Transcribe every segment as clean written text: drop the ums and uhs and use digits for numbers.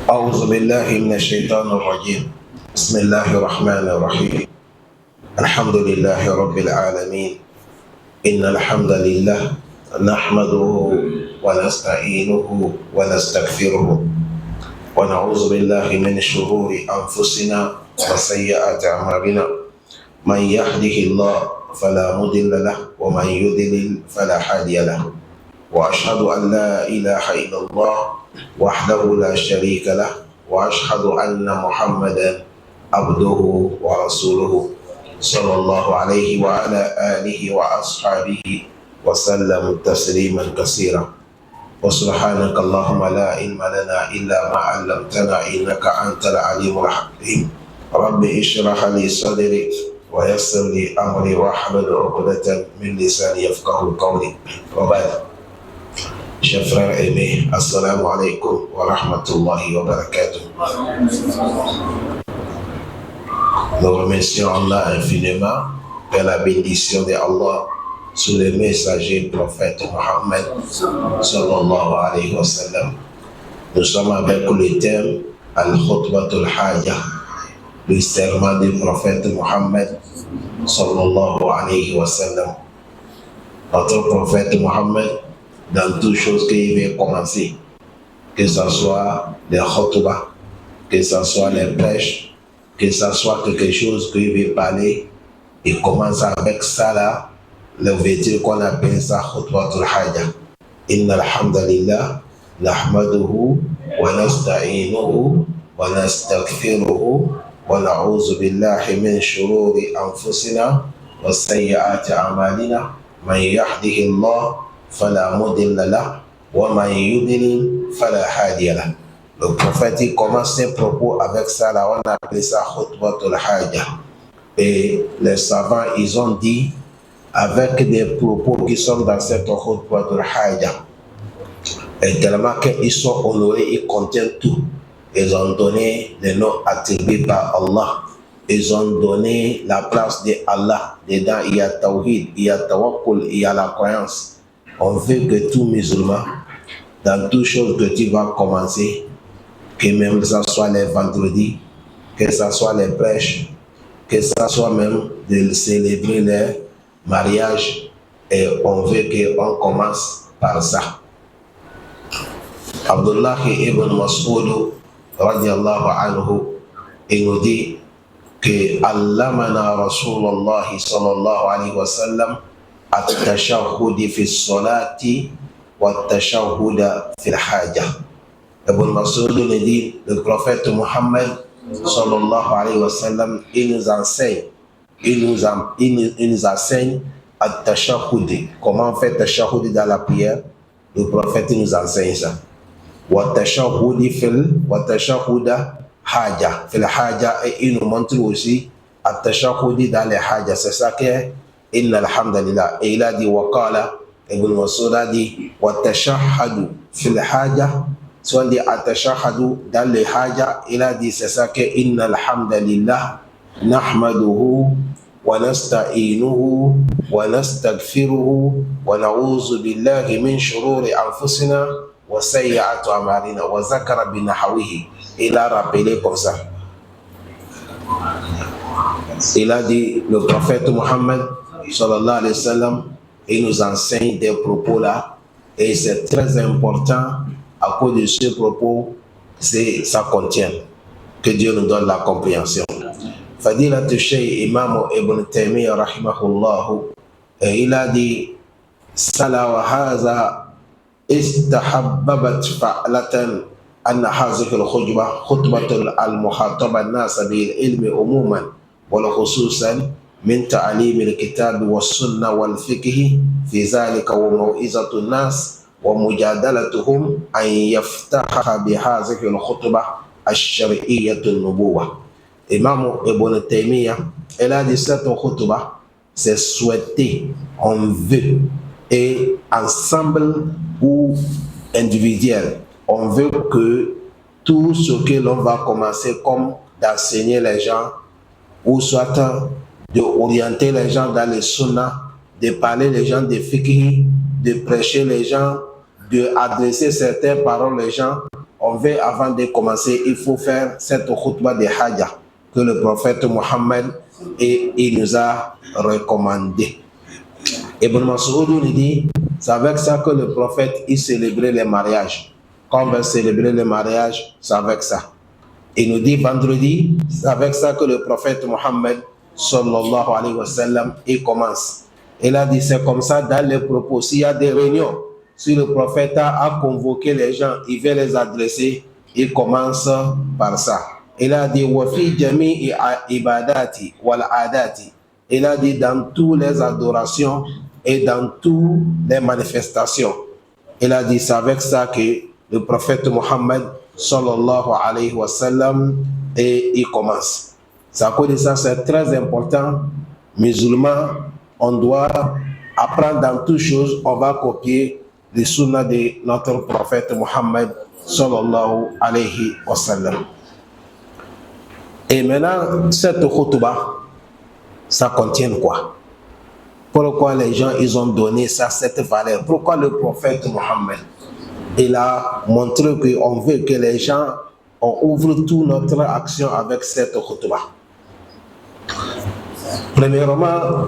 أعوذ بالله من الشيطان الرجيم. بسم الله الرحمن الرحيم. الحمد لله رب العالمين. إن الحمد لله نحمده ونستعينه ونستغفره ونعوذ بالله من شرور أنفسنا وسيئات أعمالنا. من يهده الله فلا مضل له ومن يضلل فلا هادي له. وأشهد أن لا إله إلا الله وحده لا شريك له وأشهد أن محمدا عبده ورسوله صلى الله عليه وعلى آله وأصحابه وسلم تسليما كثيرا. وسبحانك اللهم لا علم لنا إلا ما علمتنا إنك أنت العليم الحكيم. رب اشرح لي صدري ويسر لي أمري واحلل عقدة من لساني يفقهوا قولي. وبعد. Chers frères aimés, assalamu alaikum wa rahmatullahi wa barakatuh. Nous remercions Allah infiniment pour la bénédiction de Allah sur le messager prophète Mohammed sallallahu alayhi wa sallam. Nous sommes avec le thème Al-Khutbatul Haja, le serment du prophète Mohammed sallallahu alayhi wa sallam. Notre prophète Mohammed, dans toutes choses qu'il veut commencer, que ce soit les khutbah, que ce soit les prêches, que ce soit quelque chose qu'il veut parler, il commence avec ça là, le vêtu qu'on appelle ça khutbatul haja. Inna alhamdulillah, nahmaduhu wa nasta'inuhu wa nastaghfiruhu wa na'udhu billahi min shururi anfusina wa sayyiati a'malina. Man yahdihillah fala mudilla lah wa man yudlil fala hadiya lah. Le prophète il commence ses propos avec ça là, on appelle ça khutbatul haja. Et les savants ils ont dit avec des propos qui sont dans cette khutbatul haja, et tellement qu'ils sont honorés, ils contiennent tout. Ils ont donné les noms attribués par Allah. Ils ont donné la place de Allah. Dedans il y a tawhid, il y a tawakkul, il y a la croyance. On veut que tout musulman, dans toutes choses que tu vas commencer, que même ça soit les vendredis, que ça soit les prêches, que ça soit même de célébrer les mariages, et on veut qu'on commence par ça. Abdullah ibn Mas'ud radiallahu anhu, il nous dit que Allamana Rasulullah sallallahu alayhi wa sallam التشهد في الصلاة والتشهد في الحاجة. Ibn Mas'ud nous dit, le prophète Mohammed sallallahu alayhi wa sallam, il nous enseigne at-tashahhud, comment faire tashahhud dans la prière. Le prophète nous enseigne ça. Wa-tashahhud haja, fil haja, et il nous montre aussi at-tashahhud dans les haja. C'est ça que Inna alhamdulillah. Et il a dit Waqala, Ibn Mas'ud a dit Watashahadu fil haja. Soit on dit Atashahadu dans les haja, il a dit c'est ça que Inna alhamdulillah nahmaduhu wa nasta'inuhu wa nastaghfiruhu wa na'udhu billahi min shururi anfusina wa sayyi'ati a'malina wa zakara binahawihi. Il a rappelé comme ça. Il a dit le prophète Mohammed sallallahu alayhi wa sallam, il nous enseigne des propos là, et c'est très important à cause de ce propos, ça contient, que Dieu nous donne la compréhension. Fadilat Shaykh Imam Ibn Taymiyyah rahimahullah, il a dit Sala wa haza istahabbabat fa'latan anna hazihi al-khutbah khutbatul al-muhataba an-nas bil-ilmi umuman wa khususan من تعليم الكتاب والسنة والفقه في ذلك وموعظة الناس ومجادلتهم أن يفتح بهذه الخطبة الشرعية النبوة. Imam Ibn Taymiyyah, elle a dit cette khutbah, c'est souhaité, on veut, et ensemble ou individuel, on veut que tout ce que l'on va commencer comme d'enseigner les gens, ou soit de orienter les gens dans les sunnah, de parler les gens de fiqh, de prêcher les gens, de adresser certaines paroles aux gens, on veut, avant de commencer, il faut faire cette khutbah de Hajj que le prophète Mohammed il nous a recommandé. Ibn Mas'ud nous dit, c'est avec ça que le prophète il célébrait les mariages. Quand on va célébrer les mariages, c'est avec ça. Il nous dit vendredi, c'est avec ça que le prophète Mohammed sallallahu alayhi wa sallam il commence. Il a dit c'est comme ça dans les propos. S'il y a des réunions, si le prophète a convoqué les gens, il veut les adresser, il commence par ça. Il a dit wafi jami'i ibadati wal adati. Il a dit dans toutes les adorations et dans toutes les manifestations. Il a dit c'est avec ça que le prophète Mohammed sallallahu alayhi wa sallam et il commence. Ça cause de ça, c'est très important. Musulmans, on doit apprendre dans toutes choses, on va copier les sunnas de notre prophète Mohammed sallallahu alayhi wa sallam. Et maintenant, cette khutbah, ça contient quoi? Pourquoi les gens ils ont donné ça, cette valeur? Pourquoi le prophète Mohammed il a montré qu'on veut que les gens on ouvre toute notre action avec cette khutbah? Premièrement,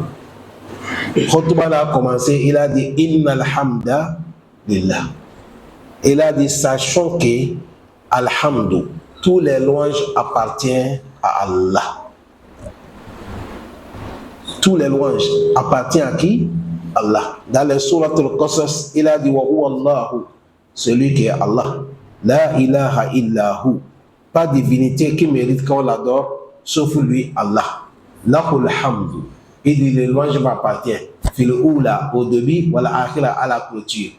khutbah a commencé, il a dit Inna alhamda lillah. Il a dit sachons que alhamdu, tous les louanges appartiennent à Allah. Tous les louanges appartiennent à qui? Allah. Dans le Surat al-Qasas, il a dit wa huwa Allahu, celui qui est Allah. La ilaha illahu. Pas de divinité qui mérite qu'on l'adore, sauf lui, Allah. Lahul hamdu. Il dit les louanges m'appartiennent. Fil oula, au début, wa l'akhira, à la clôture.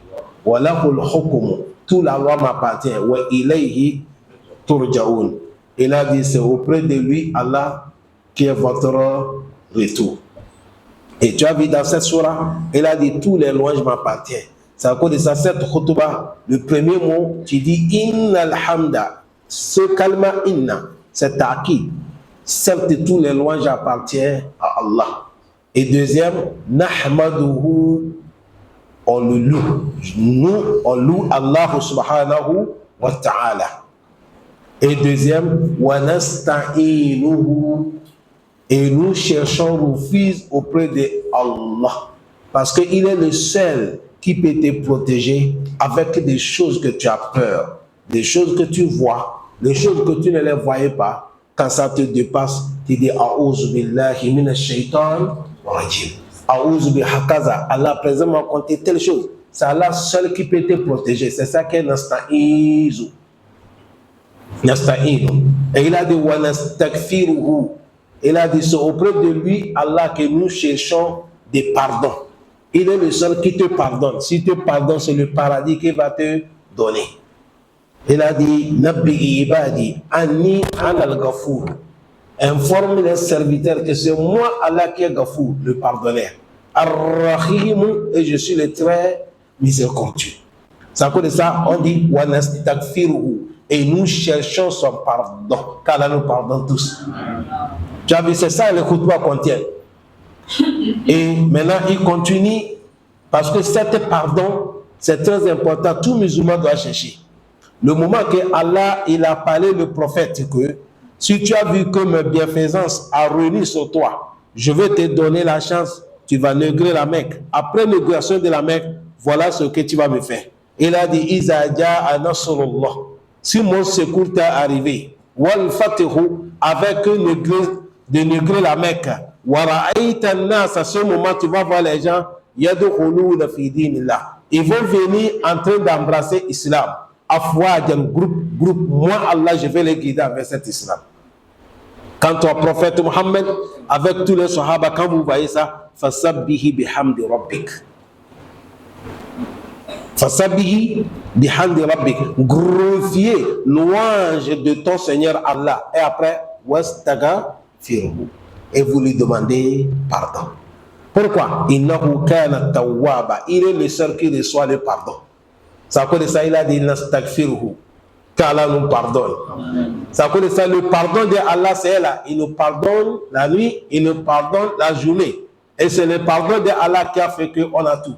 Wa lahul hukumu. Toute la loi m'appartient. Wa ilayhi turja'un. Il a dit c'est auprès de lui, Allah, qui est votre retour. Et tu as vu dans cette surah, il a dit tous les louanges m'appartiennent. C'est à cause de ça, cette khutbah, le premier mot, tu dis Inna alhamda. Ce kalma inna, c'est ta'kid. Certes, tous les louanges appartiennent à Allah. Et deuxième, nahmaduhu, on le loue. Nous, on loue Allah subhanahu wa ta'ala. Et deuxième, wa nasta'inuhu. Et nous cherchons refuge auprès de Allah. Parce qu'il est le seul qui peut te protéger avec des choses que tu as peur, des choses que tu vois, des choses que tu ne les voyais pas. Quand ça te dépasse, tu dis A'udhu billahi minash shaitan rajim. A'udhu bihakaza. Allah présentement compté telle chose. C'est Allah seul qui peut te protéger. C'est ça qu'est nasta'izu. Nasta'inu. Et il a dit wa nastaghfiruhu. Il a dit c'est auprès de lui, Allah, que nous cherchons des pardons. Il est le seul qui te pardonne. Si te pardonne, c'est le paradis qu'il va te donner. Il a dit Nabbi ibadi anni anal ghafour. Informe les serviteurs que c'est moi, Allah, qui est Ghafour, le pardonneur. Ar-Rahim, et je suis le très miséricordieux. C'est à cause de ça, on dit wa nastaghfiruhu. Et nous cherchons son pardon. Qu'Allah nous pardonne tous. Tu as vu, c'est ça le khutbah contient. Et maintenant, il continue parce que cet pardon, c'est très important. Tout musulman doit chercher. Le moment que Allah il a parlé le prophète que si tu as vu que ma bienfaisance a réuni sur toi, je vais te donner la chance, tu vas négrer la Mecque. Après négation de la Mecque, voilà ce que tu vas me faire. Il a dit Iza ja'a nasrullah. Si mon secours t'est arrivé, wal fatihu, avec de négrer la Mecque, wa ra'ayta an-nas, à ce moment tu vas voir les gens yadkhuluna fi dinillah. Ils vont venir en train d'embrasser l'islam. Afwajan, groupe, moi Allah je vais les guider avec cet islam. Quand toi prophète Mohammed avec tous les sahaba, quand vous voyez ça, fasabbihi bihamdi rabbik. Fasabbihi bihamdi rabbik. Glorifiez louange de ton Seigneur Allah. Et après, wastaghfiruhu. Et vous lui demandez pardon. Pourquoi? Innahu kana tawwaba. Il est le seul qui reçoit le pardon. Ça cause de ça, il a dit nastaghfiruhu. Qu'Allah nous pardonne. Ça cause de ça, le pardon de Allah, c'est là. Il nous pardonne la nuit, il nous pardonne la journée. Et c'est le pardon de Allah qui a fait qu'on a tout.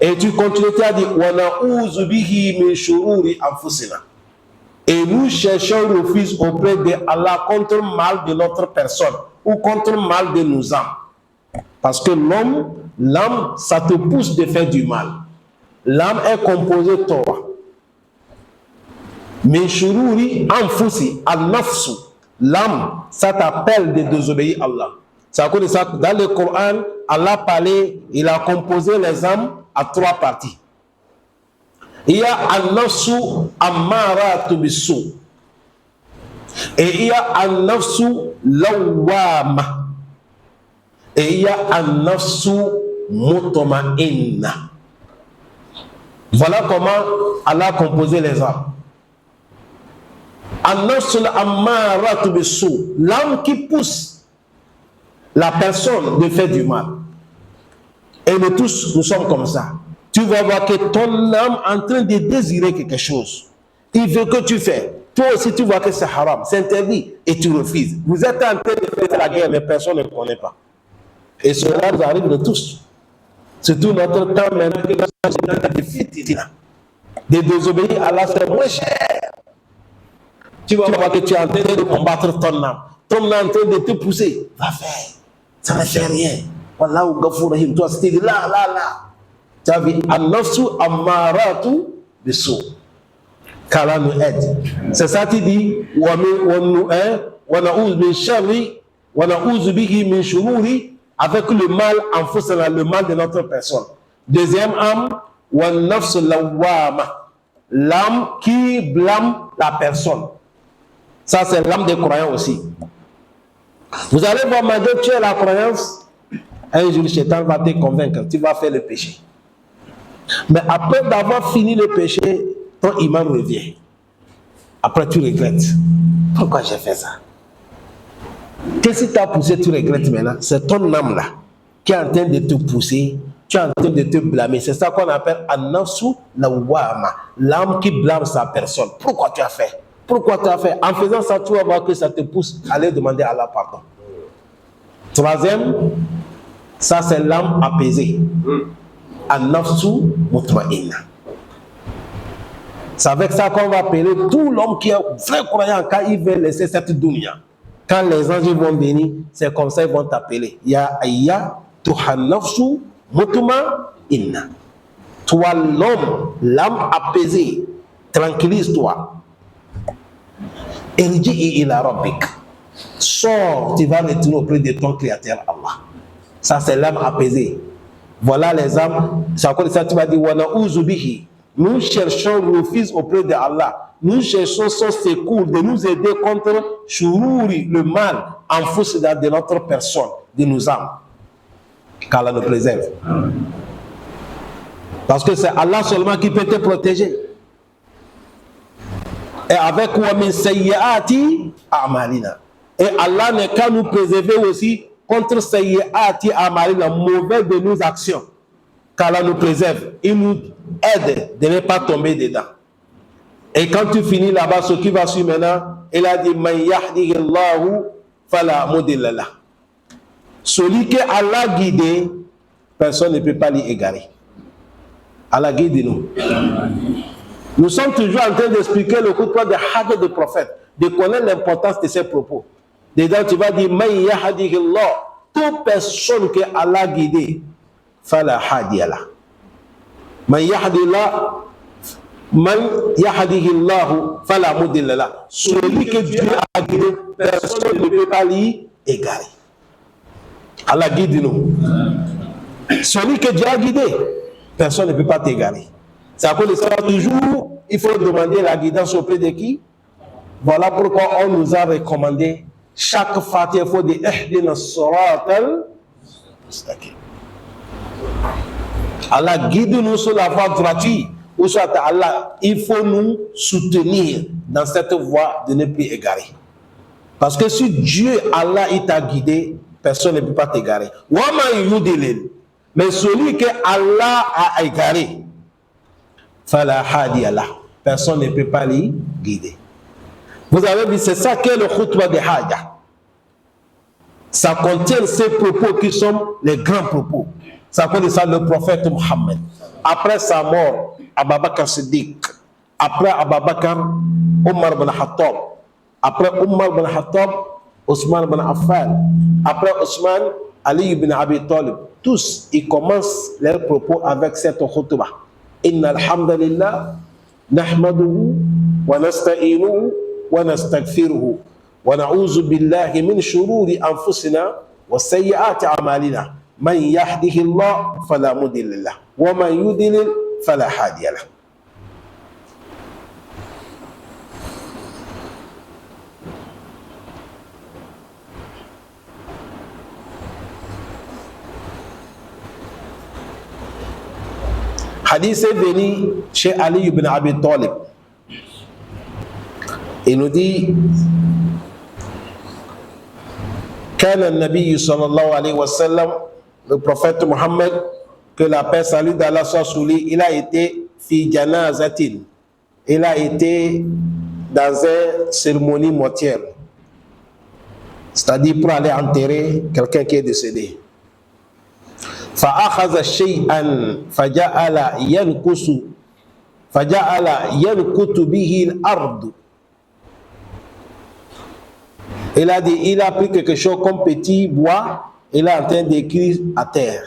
Et tu continues, tu as dit wa na'udhu bihi min shururi anfusina. Et nous cherchons refuge auprès de Allah contre le mal de notre personne ou contre le mal de nos âmes. Parce que l'âme, ça te pousse de faire du mal. L'âme est composée de toi. Min shururi anfusi al-nafsu. L'âme, ça t'appelle de désobéir à Allah. C'est à cause de ça que dans le Coran, Allah parlait, il a composé les âmes à 3 parties. Il y a al-nafsu ammaratu bis-su. Et il y a al-nafsu lawwama. Et il y a al-nafsu mutma'inna. Voilà comment Allah a composé les âmes. Al-nafsu ammaratu bis-su. L'âme qui pousse la personne de faire du mal. Et nous tous, nous sommes comme ça. Tu vas voir que ton âme est en train de désirer quelque chose. Il veut que tu fais. Toi aussi, tu vois que c'est haram, c'est interdit, et tu refuses. Vous êtes en train de faire la guerre, mais personne ne connaît pas. Et cela nous arrive de tous. Surtout notre temps maintenant que nous sommes de désobéir à Allah, c'est moins cher. Tu vas voir que tu es en train de combattre ton âme. Ton âme est en train de te pousser. Va faire. Ça ne fait rien. Wallahu Ghafur Rahim. Toi, c'était là. Tu as vu, An-nafsu ammaratu bis-su. Qu'Allah nous aide. C'est ça qui dit, wa na'udhu min sharri, wa na'udhu bihi min shururi, avec le mal en fausse, le mal de notre personne. Deuxième âme, wa nafsu lawwama. L'âme qui blâme la personne. Ça, c'est l'âme des croyants aussi. Vous allez voir, malgré que tu as la croyance, un jour, le Shaitan va te convaincre, tu vas faire le péché. Mais après d'avoir fini le péché, ton imam revient. Après, tu regrettes. Pourquoi j'ai fait ça? Qu'est-ce qui t'a poussé, tu regrettes maintenant? C'est ton âme là qui est en train de te pousser, tu es en train de te blâmer. C'est ça qu'on appelle an-nafsu lawwama, l'âme qui blâme sa personne. Pourquoi tu as fait? Pourquoi tu as fait? En faisant ça, tu vas voir que ça te pousse à aller demander à Allah pardon. Troisième, ça c'est l'âme apaisée. An-nafsu mutma'inna. C'est avec ça qu'on va appeler tout l'homme qui est vrai croyant quand il veut laisser cette dunya. Quand les anges vont venir, c'est comme ça qu'ils vont t'appeler. Ya ayya tuhan-nafsu mutma'inna. Toi l'âme apaisée, tranquillise-toi. Irji'i ila rabbik. Sors, tu vas retourner auprès de ton créateur Allah. Ça c'est l'âme apaisée. Voilà les âmes. C'est encore ça, tu vas dire wa na'udhu bihi. Nous cherchons refuge auprès de Allah. Nous cherchons son secours de nous aider contre shururi, le mal en fausse de notre personne, de nos âmes. Qu'Allah nous préserve. Parce que c'est Allah seulement qui peut te protéger. Et avec wa min sayyiati a'malina. Et Allah n'est qu'à nous préserver aussi contre sayyiati a'malina, mauvais de nos actions. Qu'Allah nous préserve. Il nous aide de ne pas tomber dedans. Et quand tu finis là-bas, ce qui va suivre maintenant, il a dit man yahdihillahu fala mudilla lah. Celui que Allah guide, personne ne peut pas l'y égarer. Allah guide nous. Nous sommes toujours en train d'expliquer le khutbah de hadith du prophète, de connaître l'importance de ces propos. Dedans, tu vas dire man yahdihillahu, toute personne que Allah guide, fala hadiya lah. Man yahdihillahu fala mudilla lah. Celui que Dieu a guidé, personne ne peut pas l'y égarer. Allah guide nous. Celui que Dieu a guidé, personne ne peut pas t'égarer. C'est à cause de ça, toujours, il faut demander la guidance auprès de qui? Voilà pourquoi on nous a recommandé chaque Fatiha, il faut dire ihdina siratal mustaqim. Allah guide-nous sur la voie gratuite, ou soit Allah, il faut nous soutenir dans cette voie de ne plus égarer. Parce que si Dieu, Allah, il t'a guidé, personne ne peut pas t'égarer. Mais celui que Allah a égaré, fala hadiya lah, personne ne peut pas l'y guider. Vous avez vu, c'est ça qu'est le khutbah de Haja. Ça contient ces propos qui sont les grands propos. Ça contient ça le prophète Mohammed. Après sa mort, Abu Bakr Siddiq. Après Abu Bakr, Omar bin Khattab. Après Omar bin Khattab, Ousmane bin Affan. Après Ousmane, Ali ibn Abi Talib. Tous, ils commencent leurs propos avec cette khutbah. Inna alhamdulillah, nahmaduhu, wa nasta'inuhu, wa nastaghfiruhu, wa na'udhu billahi min shururi anfusina, wa sayyiati a'malina. Man yahdihillah, fala mudilla lahu, wa man yudlil, fala hadiya lahu. Hadith est venu chez Ali ibn Abi Talib. Il nous dit كان النبي صلى الله عليه وسلم, le prophète Mohammed, que la paix salut d'Allah soit sur lui, il a été fi janazatin, il a été dans une cérémonie mortuaire, c'est-à-dire pour aller enterrer quelqu'un qui est décédé. فأخذ شيئا فجعل ينكت به الأرض. Il a dit, il a pris quelque chose comme petit bois, il est en train d'écrire à terre.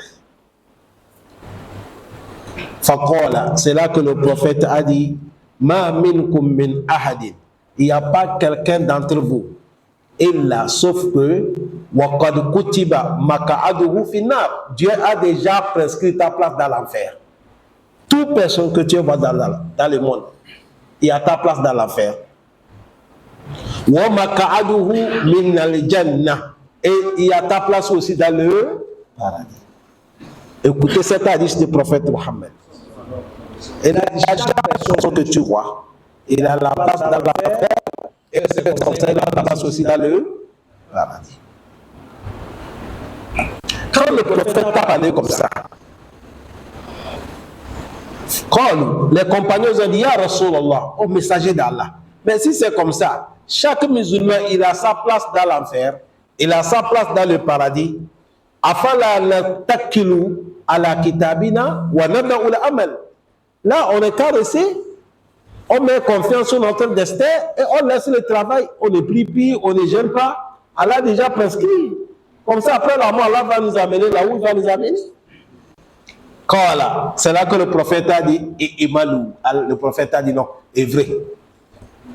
Faqala, c'est là que le prophète a dit, Ma minkum min ahadin, il n'y a pas quelqu'un d'entre vous, illa, sauf que, waqad kutiba maka'aduhu finnar, Dieu a déjà prescrit ta place dans l'enfer. Toute personne que tu vois dans le monde, il y a ta place dans l'enfer. Wa maka'aduhu min al-jannah, et il y a ta place aussi dans le paradis. Écoutez cet hadith du prophète Mohammed. Et là, chaque personne que tu vois, il a la place dans l'enfer, et c'est comme ça, il a la place aussi dans le paradis. Quand le prophète a parlé comme ça, quand les compagnons ont dit, Ya Rasulallah, au messager d'Allah, mais si c'est comme ça, chaque musulman, il a sa place dans l'enfer, il a sa place dans le paradis. Afala natakilu ala kitabina wa nada'u al-amal. Là, on est caressé, on met confiance sur notre destin et on laisse le travail. On ne prie plus, on ne gêne pas. Allah a déjà prescrit. Comme ça, après la mort, Allah va nous amener là où il va nous amener. Qala, c'est là que le prophète a dit, et Imalou, le prophète a dit non, est vrai.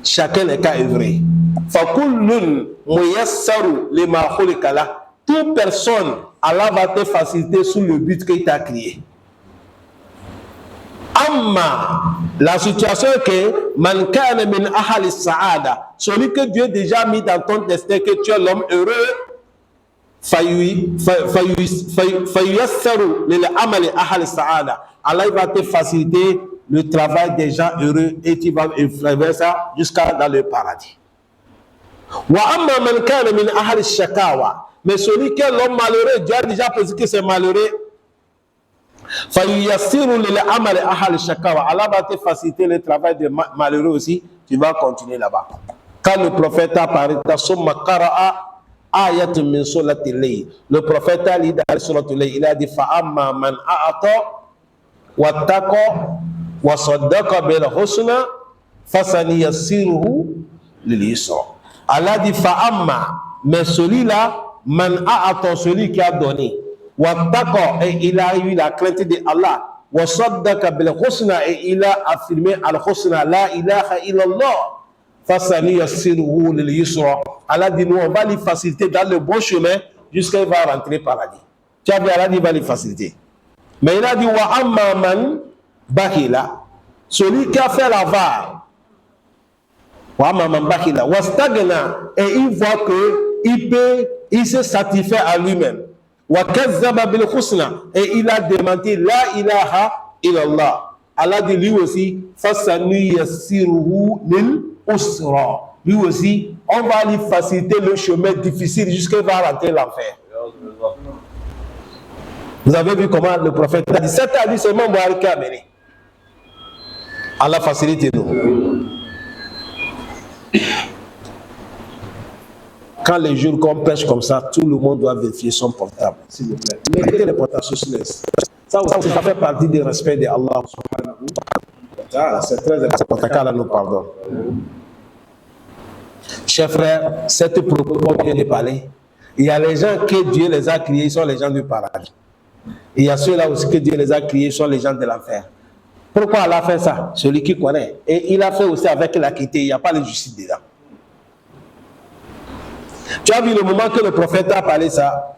Chacun n'est qu'à œuvrer. Fakullun muyassaru lima khulika lah. Toute personne, Allah va te faciliter sous le but qu'il t'a créé. Amma, la situation est que man kana min ahli sa'ada, celui que Dieu a déjà mis dans ton destin, que tu es l'homme heureux, fayuyassaru lil amali ahli sa'ada. Allah va te faciliter le travail des gens heureux et tu vas faire ça jusqu'à dans le paradis. Wa amma man kana min ahli shakawa, mais celui qui est l'homme malheureux, Dieu a déjà précisé que c'est malheureux. Fayuyassiru lil amali ahli shakawa. Allah va te faciliter le travail des malheureux aussi. Tu vas continuer là-bas. Quand le prophète a parlé, summa qara'a ayatun min surati al-layl. Le prophète a lu dans surati al-layl, il a dit fa amma man a'ata wattaqa wa saddaqa bil husna fasaniyassiruhu lil yusra. Allah dit fa amma, mais celui-là, man a'ata, celui qui a donné, wattaqa, et il a eu la crainte de Allah, wa saddaqa bil husna, et il a affirmé al husna, la ilaha illallah, fasaniyassiruhu lil yusra. Allah dit nous on va lui faciliter dans le bon chemin jusqu'à il va rentrer paradis. Tu as vu, Allah dit il va lui faciliter. Mais il a dit wa amma man bakhila, celui qui a fait l'avare, wa amma man bakhila wastagna, et il voit que il se satisfait à lui-même, wa kazzaba bil husna, et il a démenti la ilaha illallah. Allah dit lui aussi fasaniyassiruhu lil usra. Lui aussi, on va lui faciliter le chemin difficile jusqu'à il va rentrer l'enfer. Vous avez vu comment le prophète a dit, cet hadith c'est mon Buhari qui a amené. Allah facilite nous. Quand les jours qu'on pêche comme ça, tout le monde doit vérifier son portable, s'il vous plaît. Mettez les portables sur silence. Ça fait partie du respect de Allah. C'est très important qu'Allah nous pardonne. Chers frères, cette propos vient de parler. Il y a les gens que Dieu les a créés, ils sont les gens du paradis. Il y a ceux-là aussi que Dieu les a créés, ils sont les gens de l'enfer. Pourquoi Allah a fait ça? Celui qui connaît. Et il a fait aussi avec l'équité, il n'y a pas de justice dedans. Tu as vu le moment que le prophète a parlé ça?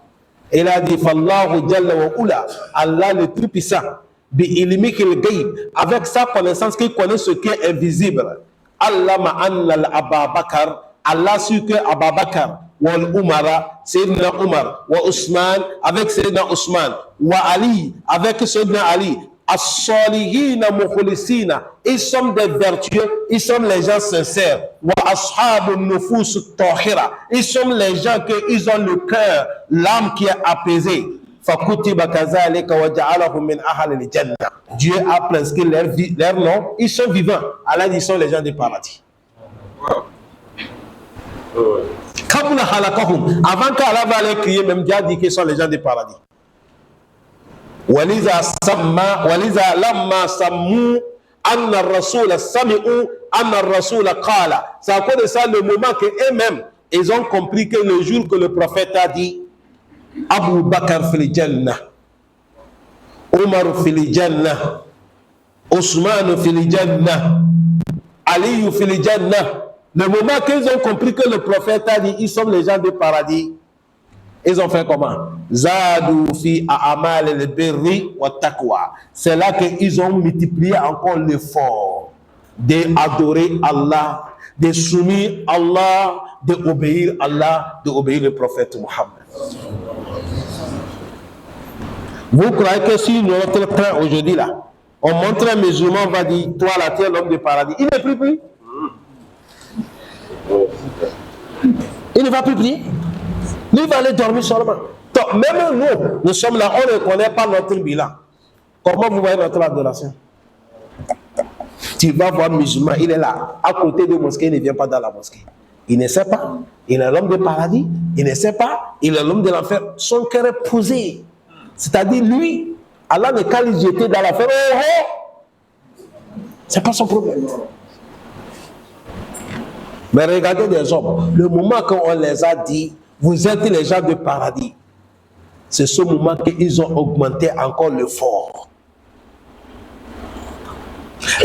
Il a dit Fallahu Jalla wa Ula, Allah le Tout-Puissant, avec sa connaissance qu'il connaît ce qui est invisible. Allah ma'annal Aba Bakar, Allah su que Aba Bakar, wa Umara, Sayyidina Umar, wa Usman, avec Sayyidina Usman, wa Ali, avec Sayyidina Ali, as-salihina mukhlisina, ils sont des vertueux, ils sont les gens sincères. Wa ashabun nufus tahira, ils sont les gens qui ont le cœur, l'âme qui est apaisée. Fakutiba kazalika wa ja'alahum min ahli al-jannah. Dieu a prescrit leur nom, ils sont vivants. Allah dit, ils sont les gens du paradis. Kabula halakahum, avant qu'Allah va les crier, même Dieu a dit qu'ils sont les gens du paradis. Waliza lamma sammu anna rasul sami'u anna rasul qala. C'est à cause de ça le moment que eux-mêmes ils ont compris que le jour que le prophète a dit Abu Bakr fil jannah, Omar fil jannah, Ousmane fil jannah, Ali fil jannah. Le moment qu'ils ont compris que le prophète a dit ils sont les gens du paradis, ils ont fait comment? Zadu fi a'amal al-birri wa taqwa. C'est là qu'ils ont multiplié encore l'effort d'adorer Allah, de soumettre Allah, d'obéir Allah, d'obéir le prophète Mohammed. Vous croyez que si notre train aujourd'hui là, on montre un musulman, on va dire, toi là, tu es l'homme du paradis. Il ne prie plus. Il ne va plus prier. Lui, il va aller dormir seulement. Donc, même nous sommes là, on ne connaît pas notre bilan. Comment vous voyez notre adoration? Tu vas voir un musulman, il est là, à côté de la mosquée, il ne vient pas dans la mosquée. Il ne sait pas, il est l'homme du paradis, il ne sait pas, il est l'homme de l'enfer. Son cœur est posé. C'est-à-dire, lui, Allah ne qu'à le jeter dans l'enfer. Oh, oh. C'est pas son problème. Mais regardez les hommes, le moment qu'on les a dit, vous êtes les gens du paradis, c'est ce moment qu'ils ont augmenté encore l'effort.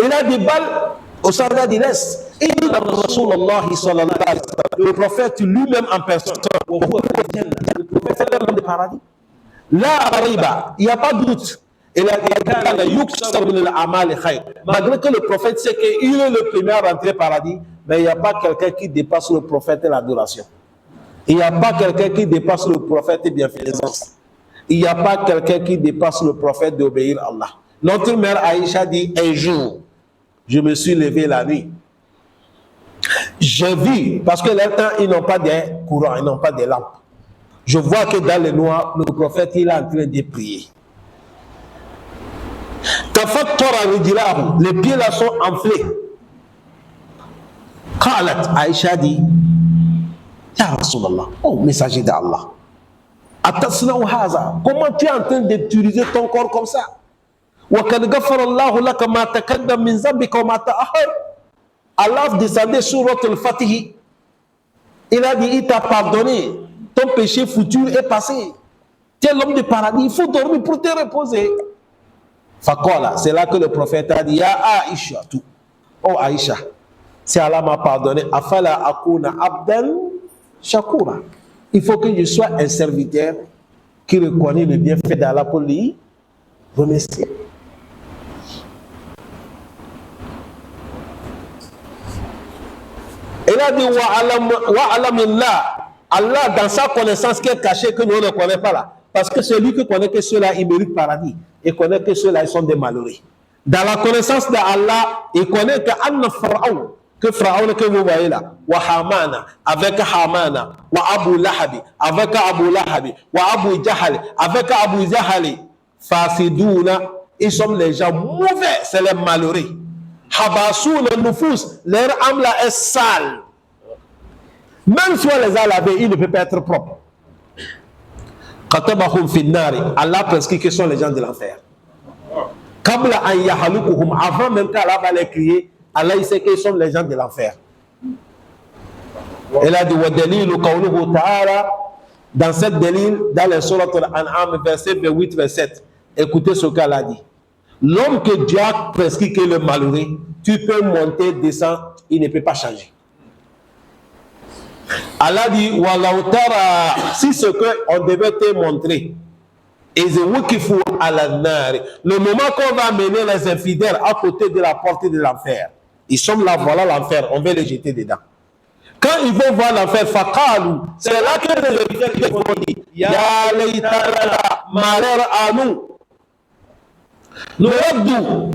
Il a des balles au soldat du l'Est. Il dit à Rasulullah sallallahu alayhi wa sallam, le prophète lui-même en personne, le prophète est l'homme du paradis. Là, il n'y a pas de doute. Il a dit, malgré que le prophète sait qu'il est le premier à rentrer au paradis, mais il n'y a pas quelqu'un qui dépasse le prophète et l'adoration. Il n'y a pas quelqu'un qui dépasse le prophète et bienfaisance. Il n'y a pas quelqu'un qui dépasse le prophète d'obéir à Allah. Notre mère Aïcha dit, un jour, je me suis levé la nuit. J'ai vu, parce que là, ils n'ont pas de courant, ils n'ont pas de lampes. Je vois que dans le noir, le prophète il est en train de prier. Les pieds là sont enflés. Qalat, Aïcha dit, Ya Rasulallah, oh messager d'Allah, atasna'u haza, comment tu es en train d'utiliser ton corps comme ça? Wa kad ghafara Allahu laka ma taqaddama min dhanbika wa ma ta'akhkhar. Allah descendait sur al-Fatih. Il a dit, il t'a pardonné, ton péché futur est passé. Tu es l'homme du paradis, il faut dormir pour te reposer. Fakola, c'est là que le prophète a dit, Ya Aïcha, tout. Oh Aïcha, si Allah m'a pardonné, afala akuna abdan shakura. Il faut que je sois un serviteur qui reconnaît le bienfait d'Allah pour lui remercier. Il a dit wa alamillah, Allah dans sa connaissance qui est cachée que nous ne connaissons pas là. Parce que celui qui connaît que ceux-là, ils méritent paradis. Il connaît que ceux-là, ils sont des malheureux. Dans la connaissance d'Allah, il connaît que Anna Pharaon, que Pharaon que vous voyez là, wa Hamana, avec Hamana, wa Abu Lahabi, avec Abu Lahabi, wa Abu Jahal, avec Abu Jahali, Fasidouna, ils sont les gens mauvais, c'est les malheureux. Habasoun, le Nufus, leur âme là est sale. Même si on les a lavés, ils ne peuvent pas être propres. Allah prescrit que sont les gens de l'enfer. Avant même qu'Allah va les crier, Allah il sait qu'ils sont les gens de l'enfer. Elle a dit wa dalilu qawluhu ta'ala, dans cette dalil, dans les sourates Al-An'am, verset 8, verset 7. Écoutez ce qu'elle a dit. L'homme que Dieu a prescrit que le malheureux, tu peux monter, descendre, il ne peut pas changer. Allah dit Walau tara, si ce qu'on devait te montrer, le moment qu'on va amener les infidèles à côté de la porte de l'enfer, ils sont là, voilà l'enfer, on va les jeter dedans. Quand ils vont voir l'enfer, c'est là que les infidèles vont dire Ya laytana, malheur à nous. Nous rabdou.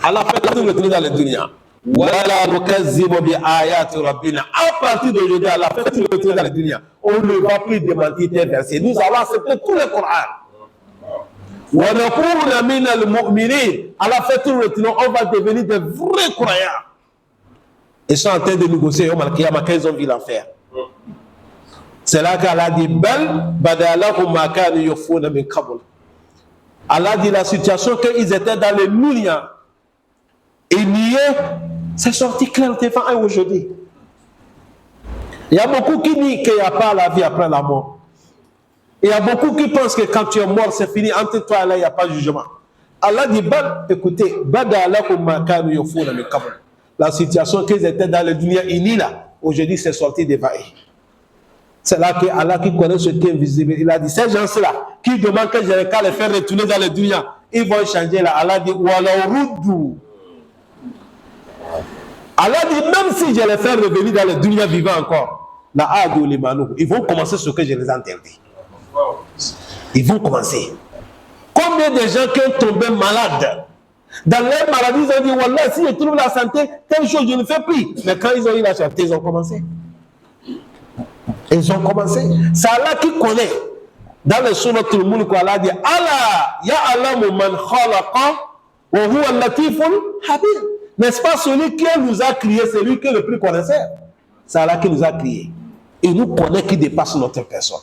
Allah fait tout le truc dans le dunya. Voilà nukazzibu bi ayati rabbina. À partir d'aujourd'hui, Allah fait tout le truc dans le dunya. On ne va plus démentir tes versets. Nous allons accepter tout le Coran. Wa nakuna minal mu'minin. Allah fait tout le truc. On va devenir des vrais croyants. Ils sont en train de négocier Yawm al-Qiyamah quand ils ont vu l'enfer. C'est là qu'Allah dit Bal badalahum ma kanu yukhfuna min qabl. Allah dit la situation qu'ils étaient dans les millions. Et nier, c'est sorti clair devant eux aujourd'hui. Il y a beaucoup qui nient qu'il n'y a pas la vie après la mort. Il y a beaucoup qui pensent que quand tu es mort, c'est fini. Entre toi et là, il n'y a pas de jugement. Allah dit, écoutez, la situation qu'ils étaient dans le dunya inni là, aujourd'hui, c'est sorti devant eux. C'est là que Allah qui connaît ce qui est invisible. Il a dit, ces gens-là, qui demandent que je n'ai qu'à les faire retourner dans le dunya, ils vont changer là. Allah dit, Allah dit, même si je les fais revenir dans le dunya vivant encore, ils vont commencer ce que je les ai interdit. Ils vont commencer. Combien de gens qui ont tombé malades, dans leur maladie, ils ont dit, Wallah, si je trouve la santé, telle chose, je ne fais plus. Mais quand ils ont eu la santé, ils ont commencé. Ils ont commencé. C'est Allah qui connaît. Dans le sunnah tout le monde, Allah dit, Allah, ya'alamu man khalaqa, wa huwa al-latiful habir. N'est-ce pas celui qui nous a créé, c'est lui qui est le plus connaisseur. C'est Allah qui nous a créé. Il nous connaît qui dépasse notre personne.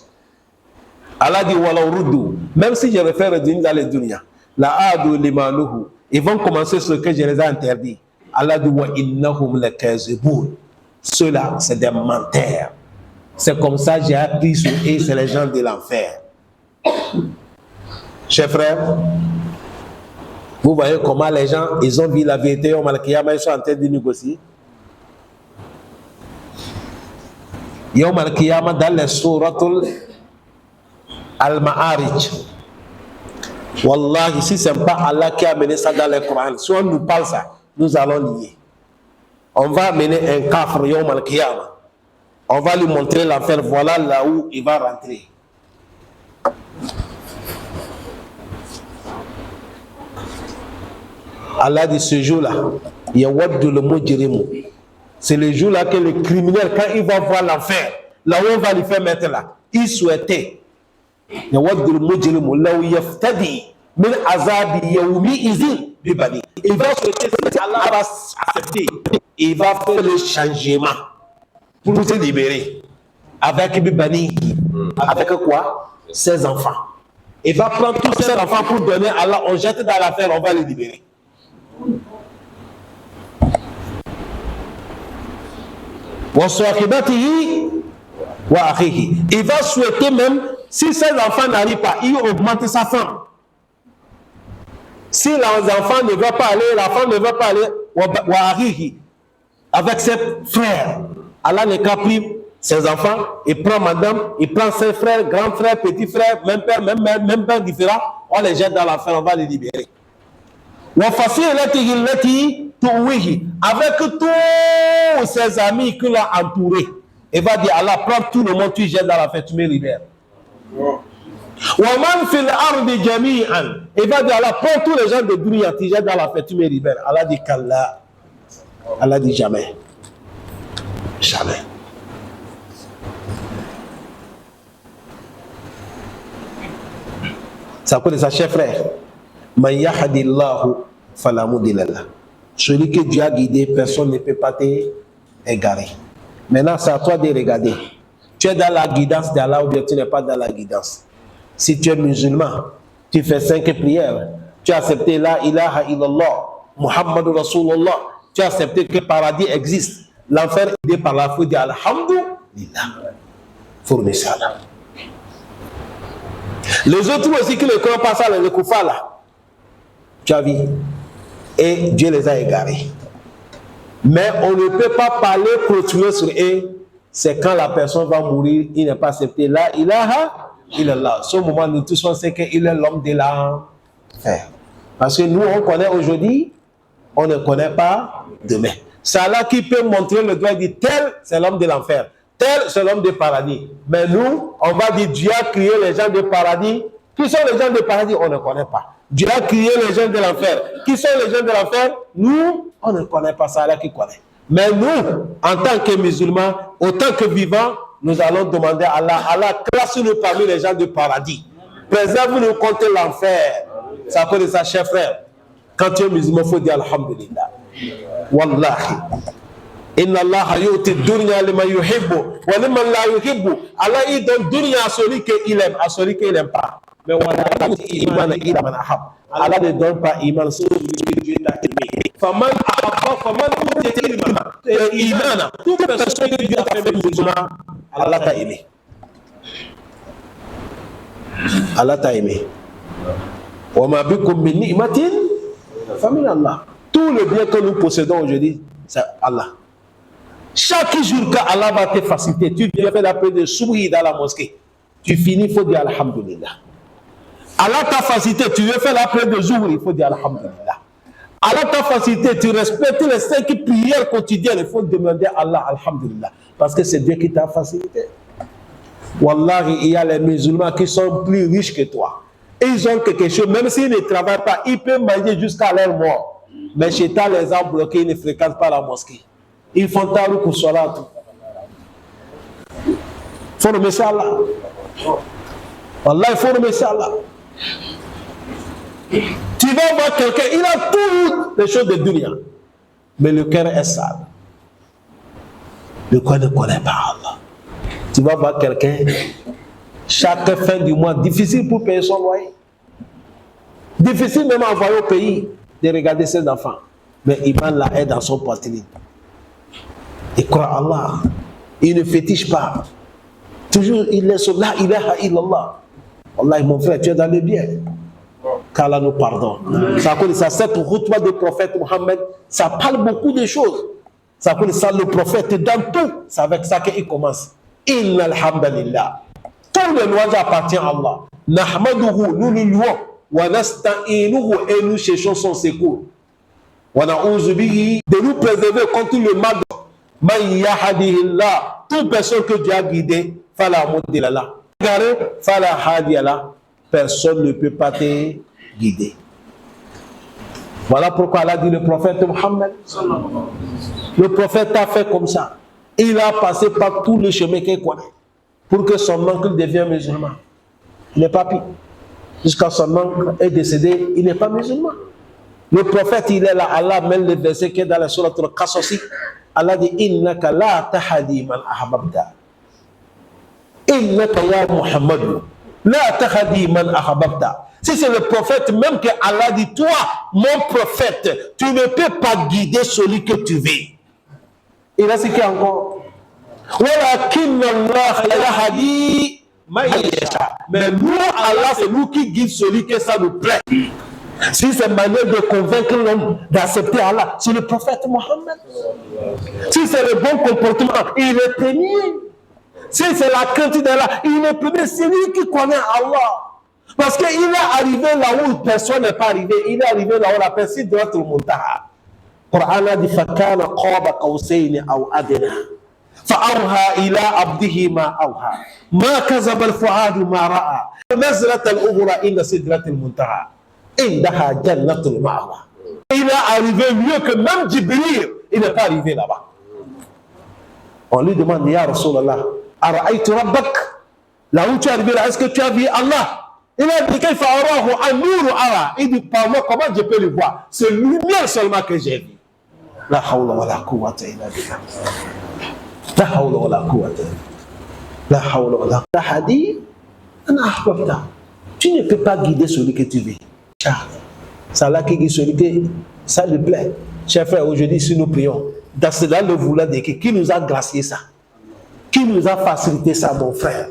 Allah dit, même si je refais revenir dans les dunya, ils vont commencer ce que je les ai interdits. Allah dit, ceux-là, c'est des menteurs. C'est comme ça que j'ai appris sur eux, c'est les gens de l'enfer. Chers frères, vous voyez comment les gens, ils ont vu la vérité, ils sont en train de négocier. Yawm al-Qiyamah, dans les souratul Al-Ma'arij. Wallahi, si ce n'est pas Allah qui a amené ça dans le Coran, si on nous parle ça, nous allons nier. On va amener un kafir Yawm al-Qiyamah. On va lui montrer l'enfer, voilà là où il va rentrer. Allah dit ce jour-là, yawaddu le mujrimu. C'est le jour-là que le criminel, quand il va voir l'enfer, là où on va lui faire mettre là, il souhaitait. Yawaddu le mujrimu, là où yaftadi, min azabi yawmi izin bibani. Il va souhaiter que Allah va accepter. Il va faire le changement pour se libérer. Avec bibani. Avec quoi? Ses enfants. Il va prendre tous ses enfants pour donner à Allah. On jette dans l'affaire, on va les libérer. Il va souhaiter même, si ses enfants n'arrivent pas, il augmente sa femme. Si les enfants ne veulent pas aller, la femme ne veut pas aller, avec ses frères, Allah n'est qu'à prendre ses enfants, il prend madame, il prend ses frères, grands frères, petits frères, même père, même père différent, on les jette dans l'enfer, on va les libérer. Avec tous ses amis qui l'ont entouré, il va dire Allah, prends tout le monde, tu jettes dans la fête, tu me libères. Il va dire Allah, prends tous les gens de dunya, tu jettes dans la fête, tu me libères. Allah dit qu'Allah, Allah dit jamais. Jamais. Ça connaît ça, cher frère. Man yahdillahu fala mudilla lahu. Celui que Dieu a guidé, personne ne peut pas t'égarer. Maintenant, c'est à toi de regarder. Tu es dans la guidance d'Allah ou bien tu n'es pas dans la guidance. Si tu es musulman, tu fais 5 prières, tu as accepté la ilaha illallah, Muhammadur Rasulullah, tu as accepté que le paradis existe. l'enfer est aidé par la foi, dit Alhamdulillah. Faut remettre ça là. Les autres aussi qui ne croient pas ça, les koufars là, tu as vu, et Dieu les a égarés. Mais on ne peut pas parler, continuer sur eux, c'est quand la personne va mourir, il n'est pas accepté. La ilaha illallah. Ce moment, nous tous on sait qu'il est l'homme de l'enfer. Parce que nous, on connaît aujourd'hui, on ne connaît pas demain. C'est Allah qui peut montrer le doigt et dire tel, c'est l'homme de l'enfer. Tel, c'est l'homme du paradis. Mais nous, on va dire Dieu a créé les gens du paradis. Qui sont les gens du paradis? On ne connaît pas. Dieu a créé les gens de l'enfer. Qui sont les gens de l'enfer? Nous, on ne connaît pas. C'est Allah qui connaît. Mais nous, en tant que musulmans, autant que vivants, nous allons demander à Allah, Allah, classe-nous parmi les gens du paradis. Préserve-nous contre l'enfer. Ça cause de ça, cher frère. Quand tu es musulman, il faut dire Alhamdulillah. Wallahi. Inna Allah yu'ti dunya liman yuhibbu wa liman la yuhibbu. Allah il donne dunya à celui qu'il aime, à celui qu'il n'aime pas. Mais wala yu'ti iman illa man ahab. Allah ne donne pas iman celui que Dieu t'a aimé. Faman ahabba faman utiya imana. Toute personne que Dieu a fait musulman, Allah t'a aimé. Allah t'a aimé. Wa ma bikum min ni'matin fa min Allah. Tout le bien que nous possédons aujourd'hui, c'est Allah. Chaque jour qu'Allah va te faciliter, tu viens faire la prière de Souhi dans la mosquée. Tu finis, il faut dire Alhamdulillah. Allah t'a facilité, tu veux faire la prière de Zuhri, il faut dire Alhamdulillah. Allah t'a facilité, tu respectes les 5 prières quotidiennes, il faut demander à Allah Alhamdulillah. Parce que c'est Dieu qui t'a facilité. Wallahi, il y a les musulmans qui sont plus riches que toi. Ils ont quelque chose, même s'ils ne travaillent pas, ils peuvent manger jusqu'à leur mort. Mais Shaitan les a bloqués, ils ne fréquentent pas la mosquée. Ils font tarouk ou salat. Il faut remettre ça là. Wallah, il faut remettre ça là. Tu vas voir quelqu'un, il a toutes les choses de dunya. Mais le cœur est sale. Le cœur ne connaît pas Allah. Tu vas voir quelqu'un, chaque fin du mois, difficile pour payer son loyer. Difficile même à envoyer au pays de regarder ses enfants. Mais Iman la aide dans son poitrine. Il croit à Allah. Il ne fétiche pas. Toujours, il est sur la ilaha illallah. Allah, mon frère, tu es dans le bien. Qu'Allah nous pardonne. Ça connaît ça, cette route du prophète Mohammed, ça parle beaucoup de choses. Ça connaît ça, le prophète, dans tout. C'est avec ça qu'il commence. Inna alhamdulillah. Tout le louange appartient à Allah. Nahmaduhu, nous le louons. Wa nasta'inuhu, et nous cherchons son secours. Wa na'udhu bihi, de nous préserver contre le mal. Man yahdihillah, toute personne que Dieu a guidé, fala mudilla lah. Fala hadiya lah. Personne ne peut pas te guider. Voilà pourquoi Allah dit le prophète Mohammed. Le prophète a fait comme ça. Il a passé par tous les chemins qu'il connaît pour que son oncle devienne musulman. Il n'est pas pire. Jusqu'à son oncle est décédé, il n'est pas musulman. Le prophète, il est là. Allah mène le verset qui est dans la sourate Al-Qasas. Allah dit innaka la tahdi man ahbabta. Innaka ya Muhammad la tahdi man ahbabta. Si c'est le prophète même que Allah dit toi, mon prophète, tu ne peux pas guider celui que tu veux. Il a cité encore. Walakin Allah yahdi man yasha. Mais nous, Allah, c'est nous qui guide celui que ça nous plaît. Si c'est manière de convaincre l'homme d'accepter Allah, c'est le prophète Mohammed. Si c'est le bon comportement, il est premier. Si c'est la crainte d'Allah, il est premier. C'est lui qui connaît Allah. Parce qu'il est arrivé là où personne n'est pas arrivé. Il est arrivé là où la personne doit être Muntaha. Le Coran a dit فَكَانَ قَابَ قَوْسَيْنِ أَوْ أَدْنَى فَأَوْحَى إِلَىٰ عَبْدِهِ مَا أَوْحَى مَا كَذَبَ الْفُؤَادُ مَا رَأَى نَزْلَةَ الْأُخْرَى إِلَّا سِدْرَةِ الْمُنتَهَى إِنَّهَا جَنَّةُ الْمَأْوَى. Il est arrivé mieux que même Jibril. Il n'est pas arrivé là-bas. On lui demande, Ya Rasulallah, Ara'aytu Rabbak? Là où tu es arrivé là, est-ce que tu as vu Allah? Il a dit, Kayfa arahu an-nuru ara. Il dit, par moi, comment je peux le voir? C'est lumière seulement que j'ai vu. La hawla wa la quwwata illa billah. La hawla wa la quwwata. La hawla wa la quwwata. La hadith, ana ahbabta. Tu ne peux pas guider celui que tu veux. C'est Allah qui guide celui que ça lui plaît. Chers frères, aujourd'hui, si nous prions, dans cela le vouloir de qui nous a gracié ça? Qui nous a facilité ça, mon frère?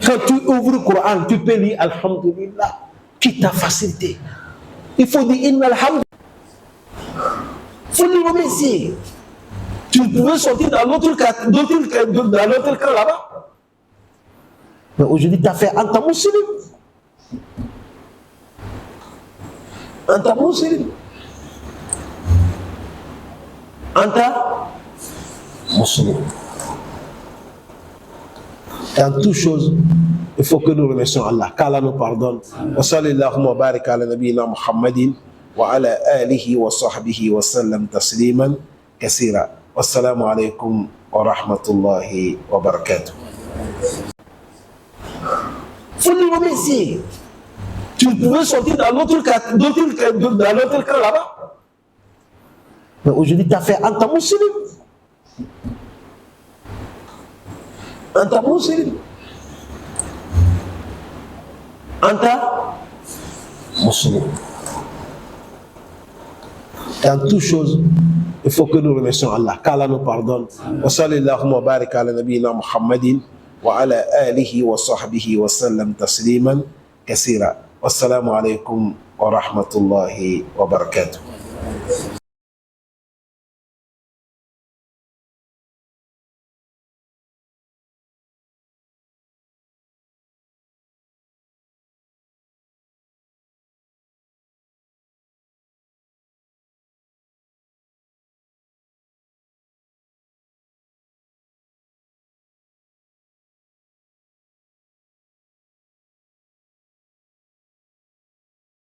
Quand tu ouvres le Coran, tu peux lire Alhamdulillah. Qui t'a facilité? Il faut dire Inna Alhamdulillah. Il faut lui remercier. Tu pouvais sortir dans l'autre camp là-bas. Mais aujourd'hui, tu as fait Anta Muslim. Anta Muslim. Anta Muslim. En toute chose, il faut que nous remercions Allah, qu'Allah nous pardonne. Wa sallallahu wa barik ala nabiyyina Muhammadin wa ala alihi wa sahbihi wa sallam tasliman kaseera. Wassalamu alaikum wa rahmatullahi wa barakatuh. Faut lui remercier. Tu pouvais sortir dans l'autre camp là-bas. Mais aujourd'hui, tu as fait Anta Muslim. Anta Muslim. Anta Muslim. Et en toute chose, il faut que nous remercions Allah, qu'Allah nous pardonne. Wa sallallahu wa barik ala nabiyyina Muhammadin wa ala alihi wa sahbihi wa sallam tasliman kaseera. Wassalamu alaikum wa rahmatullahi wa barakatuh.